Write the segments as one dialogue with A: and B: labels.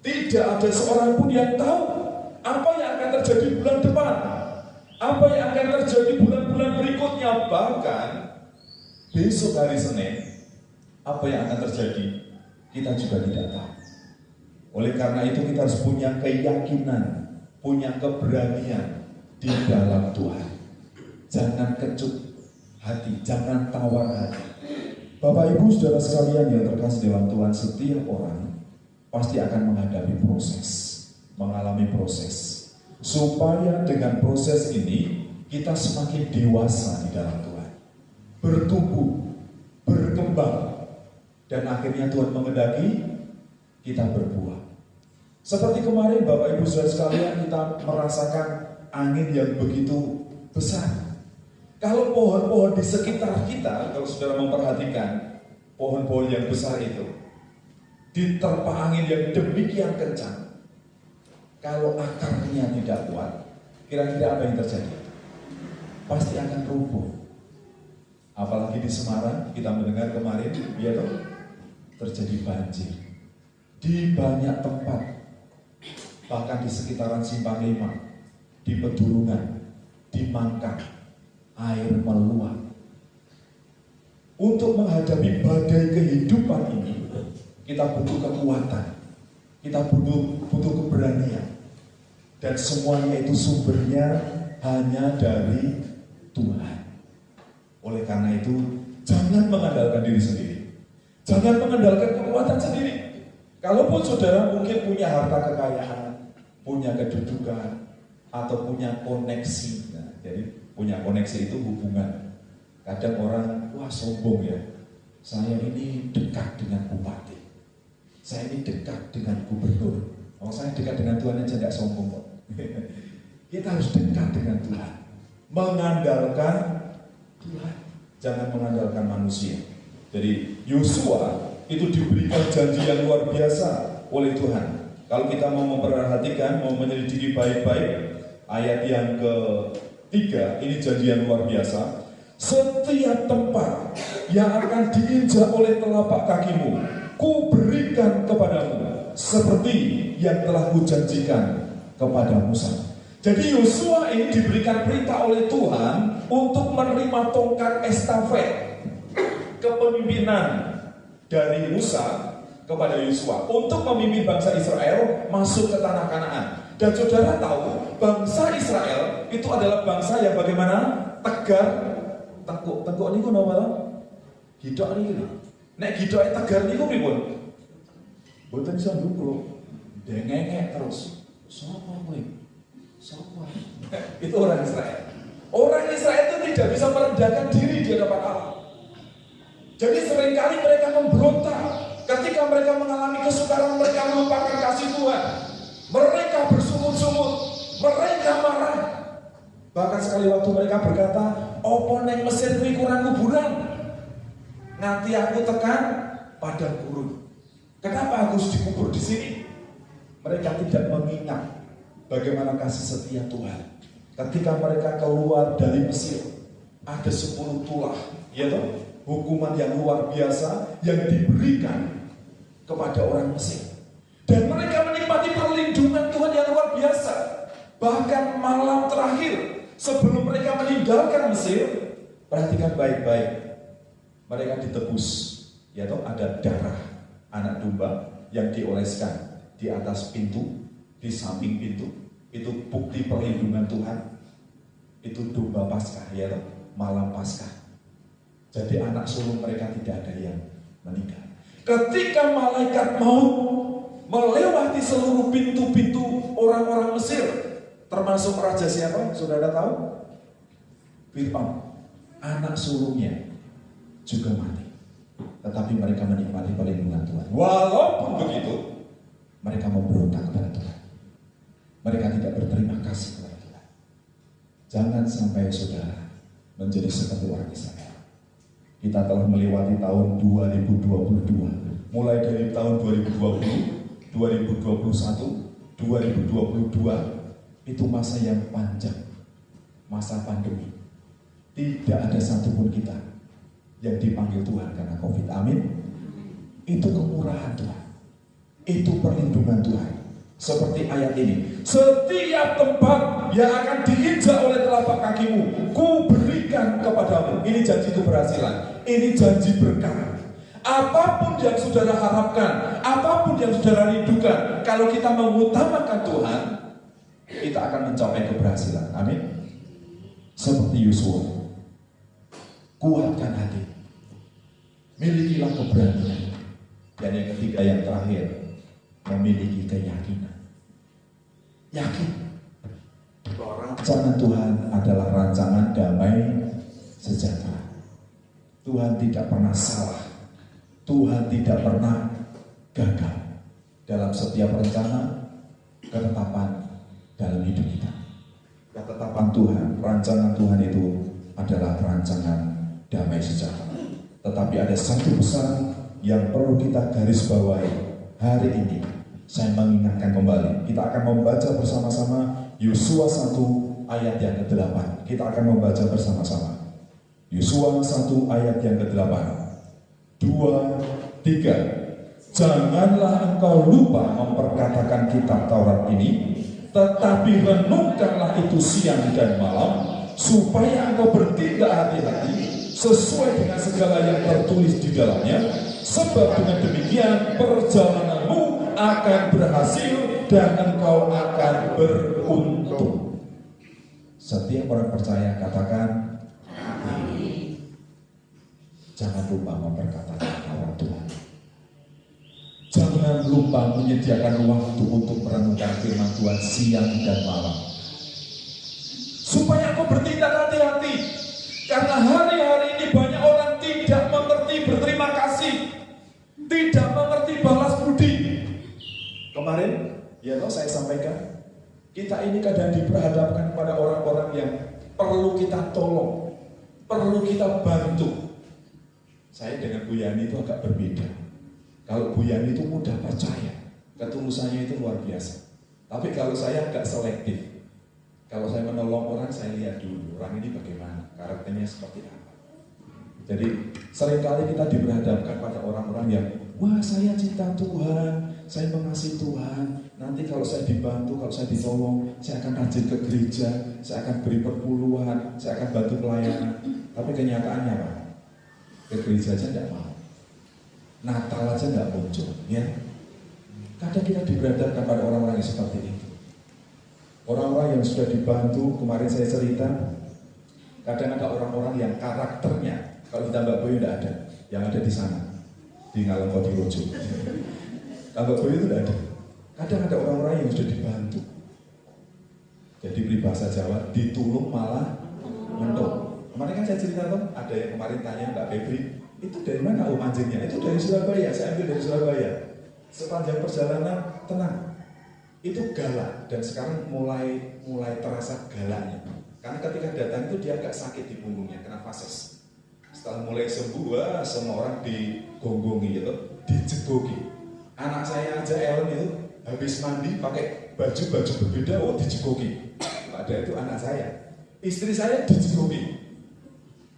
A: Tidak ada seorang pun yang tahu apa yang akan terjadi bulan depan, apa yang akan terjadi bulan-bulan berikutnya. Bahkan besok hari Senin, apa yang akan terjadi kita juga tidak tahu. Oleh karena itu kita harus punya keyakinan, punya keberanian di dalam Tuhan. Jangan kecut hati, jangan tawar hati. Bapak Ibu Saudara sekalian yang terkasih dalam Tuhan, setiap orang pasti akan menghadapi proses, mengalami proses. Supaya dengan proses ini kita semakin dewasa di dalam Tuhan, bertumbuh, berkembang, dan akhirnya Tuhan menghendaki kita berbuah. Seperti kemarin Bapak Ibu Saudara sekalian, kita merasakan angin yang begitu besar. Kalau pohon-pohon di sekitar kita, kalau saudara memperhatikan pohon-pohon yang besar itu, diterpa angin yang demikian kencang, kalau akarnya tidak kuat, kira-kira apa yang terjadi? Pasti akan rubuh. Apalagi di Semarang, kita mendengar kemarin, ya toh, terjadi banjir di banyak tempat, bahkan di sekitaran Simpang 5, di Pedurungan, di Mangkang, air meluap. Untuk menghadapi badai kehidupan ini, kita butuh kekuatan, kita butuh keberanian, dan semuanya itu sumbernya hanya dari Tuhan. Oleh karena itu, jangan mengandalkan diri sendiri, jangan mengandalkan kekuatan sendiri. Kalaupun saudara mungkin punya harta kekayaan, punya kedudukan, atau punya koneksi, nah, jadi punya koneksi itu hubungan. Kadang orang, wah sombong ya, saya ini dekat dengan bupati, saya ini dekat dengan gubernur. Oh, saya dekat dengan Tuhan aja tidak sombong kok. Kita harus dekat dengan Tuhan, mengandalkan Tuhan, jangan mengandalkan manusia. Jadi Yosua itu diberikan janji yang luar biasa oleh Tuhan. Kalau kita mau memperhatikan, mau menyelidiki baik-baik ayat yang ke-3, ini janji yang luar biasa. Setiap tempat yang akan diinjak oleh telapak kakimu, ku berikan kepadamu, seperti yang telah kujanjikan kepada Musa. Jadi Yosua ini diberikan perintah oleh Tuhan untuk menerima tongkat estafet kepemimpinan dari Musa kepada Yosua untuk memimpin bangsa Israel masuk ke tanah Kanaan. Dan saudara tahu, bangsa Israel itu adalah bangsa yang bagaimana? Tegar, tekuk ini kok nama hidok ini. Nek hidok tegar ini kok pripun? Mboten iso ndukuk. Dengengek terus. Sopo kowe? Sopo? Itu orang Israel. Orang Israel itu tidak bisa merendahkan diri di hadapan Allah. Jadi seringkali mereka memberontak ketika mereka mengalami kesukaran, mereka melupakan kasih Tuhan. Mereka bersungut-sungut, mereka marah. Bahkan sekali waktu mereka berkata, opo neng Mesir kuwi kurang kuburan, nanti aku tekan padang gurun. Kenapa harus dikubur di sini? Mereka tidak mengingat bagaimana kasih setia Tuhan. Ketika mereka keluar dari Mesir, ada 10 tulah, ya toh, hukuman yang luar biasa yang diberikan kepada orang Mesir. Dan mereka menikmati perlindungan Tuhan yang luar biasa. Bahkan malam terakhir sebelum mereka meninggalkan Mesir, perhatikan baik-baik, mereka ditebus, yaitu ada darah anak domba yang dioleskan di atas pintu, di samping pintu. Itu bukti perlindungan Tuhan. Itu domba Paskah, yaitu malam Paskah. Jadi anak sulung mereka tidak ada yang meninggal. Ketika malaikat maut melewati seluruh pintu-pintu orang-orang Mesir, termasuk raja siapa? Saudara tahu? Fir'aun, anak sulungnya juga mati. Tetapi mereka menikmati perlindungan Tuhan. Walaupun begitu, mereka memberontak kepada Tuhan. Mereka tidak berterima kasih kepada Tuhan. Jangan sampai saudara menjadi seperti orang Israel. Kita telah melewati tahun 2022. Mulai dari tahun 2020, 2021, 2022, itu masa yang panjang, masa pandemi. Tidak ada satupun kita yang dipanggil Tuhan karena COVID. Amin. Itu kemurahan Tuhan. Itu perlindungan Tuhan. Seperti ayat ini, setiap tempat yang akan diinjak oleh telapak kakimu, ku berikan kepadamu. Ini janji keberhasilan, ini janji berkah. Apapun yang saudara harapkan, apapun yang saudara rindukan, kalau kita mengutamakan Tuhan, kita akan mencapai keberhasilan. Amin. Seperti Yosua, kuatkan hati, milikilah keberanian. Dan yang ketiga, yang terakhir, memiliki keyakinan. Yakin bahwa rancangan Tuhan adalah rancangan damai sejahtera. Tuhan tidak pernah salah, Tuhan tidak pernah gagal dalam setiap rencana, ketetapan dalam hidup kita. Ketetapan Tuhan, rancangan Tuhan itu adalah rancangan damai sejahtera. Tetapi ada satu pesan yang perlu kita garis bawahi hari ini. Saya mengingatkan kembali, kita akan membaca bersama-sama Yosua 1 ayat yang ke-8. Kita akan membaca bersama-sama Yosua 1 ayat yang ke-8. 2, 3. Janganlah engkau lupa memperkatakan kitab Taurat ini, tetapi renungkanlah itu siang dan malam, supaya engkau bertindak hati-hati sesuai dengan segala yang tertulis di dalamnya, sebab dengan demikian perjalananmu akan berhasil dan engkau akan beruntung. Setiap orang percaya katakan amin. Jangan lupa memperkatakan Taurat Tuhan. Jangan lupa menyediakan waktu untuk merenungkan firman Tuhan siang dan malam, supaya engkau bertindak hati-hati. Karena hari-hari ini banyak orang tidak mengerti berterima kasih, tidak mengerti balas budi. Kemarin, ya loh, saya sampaikan, kita ini kadang diperhadapkan pada orang-orang yang perlu kita tolong, perlu kita bantu. Saya dengan Bu Yani itu agak berbeda. Kalau Bu Yani itu mudah percaya, ketulusannya itu luar biasa. Tapi kalau saya agak selektif. Kalau saya menolong orang, saya lihat dulu orang ini bagaimana, karakternya seperti apa. Jadi seringkali kita diperhadapkan pada orang-orang yang, wah saya cinta Tuhan, saya mengasihi Tuhan, nanti kalau saya dibantu, kalau saya ditolong, saya akan rajin ke gereja, saya akan beri perpuluhan, saya akan bantu pelayanan. Tapi kenyataannya apa? Ke gereja aja tidak mau, Natal aja tidak muncul, ya. Kadang kita diberhadapkan pada orang-orang yang seperti itu. Orang-orang yang sudah dibantu, kemarin saya cerita, kadang ada orang-orang yang karakternya, kalau kita Mbak Boyo tidak ada, yang ada di sana, di Ngalengko di Rojo. Mbak Boyo itu tidak ada. Kadang ada orang-orang yang sudah dibantu. Jadi peribahasa Jawa, ditulung malah mentok. Kemarin kan saya cerita tuh, ada yang kemarin tanya Mbak Febri, itu dari mana om anjingnya? Itu dari Surabaya, saya ambil dari Surabaya. Sepanjang perjalanan tenang. Itu galak dan sekarang mulai terasa galaknya. Karena ketika datang itu dia agak sakit di punggungnya, kena fases. Setelah mulai sembuh, wah, semua orang digonggongi itu, dijegoki. Anak saya aja Ellen itu habis mandi pakai baju berbeda, oh dijegoki. Padahal itu anak saya. Istri saya dijegoki.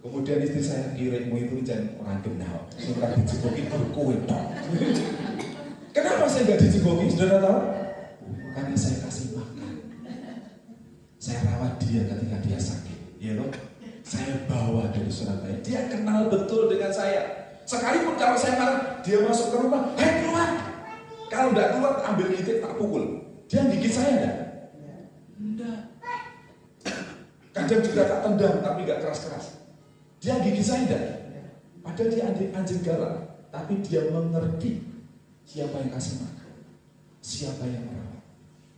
A: Kemudian istri saya, kirimmu itu jangan orang kenal, suka dijegoki berkuih. Kenapa saya nggak dijegoki? Saudara tahu? Karena saya kasih makan, saya rawat dia ketika dia sakit, ya loh. Saya bawa dari Surabaya, dia kenal betul dengan saya. Sekalipun kalau saya marah, dia masuk ke rumah, hei keluar. Kalau tidak keluar, ambil gigit tak pukul. Dia gigit saya enggak? Enggak. Kadang juga tak tendang, tapi enggak keras-keras. Dia gigit saya enggak? Padahal dia anjing galak, tapi dia mengerti siapa yang kasih makan, siapa yang merawat,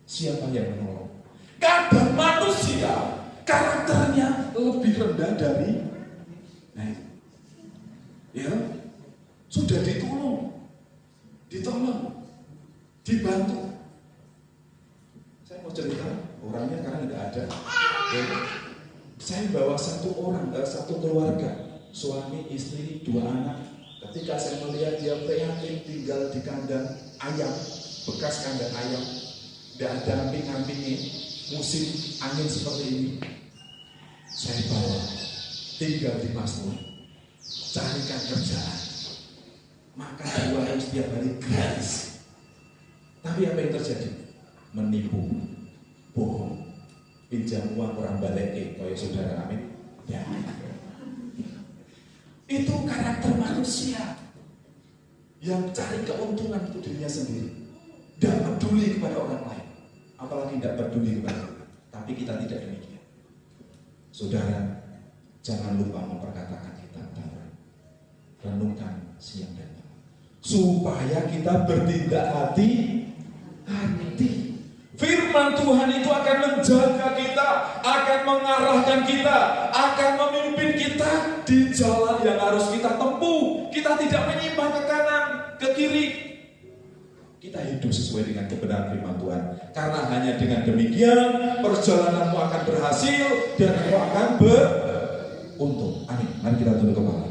A: siapa yang menolong. Kadang manusia karakternya lebih rendah dari, nah itu, ya, sudah ditolong, dibantu. Saya mau cerita, orangnya karena tidak ada. Ya, saya bawa satu keluarga, suami, istri, 2 anak. Ketika saya melihat dia prihatin tinggal di kandang ayam, bekas kandang ayam, tidak ada amping-ampingnya, musim angin seperti ini, saya bawa tinggal di Masmur, carikan kerjaan, makan 2 hari setiap hari gratis. Tapi apa yang terjadi? Menipu, bohong, pinjam uang orang balik, kayak saudara, amin. Ya. Itu karakter manusia yang cari keuntungan untuk dirinya sendiri, tidak peduli kepada orang lain, apalagi tidak peduli kepada Tuhan. Tapi kita tidak demikian. Saudara, jangan lupa memperkatakan kita Taurat. Renungkan siang dan malam, supaya kita bertindak hati-hati. Firman Tuhan itu akan menjaga kita, akan mengarahkan kita, akan memimpin kita di jalan yang harus kita tempuh. Kita tidak menyimpang ke kanan, ke kiri. Kita hidup sesuai dengan kebenaran firman Tuhan. Karena hanya dengan demikian perjalananmu akan berhasil dan engkau akan beruntung. Amin. Mari kita tunduk kepala.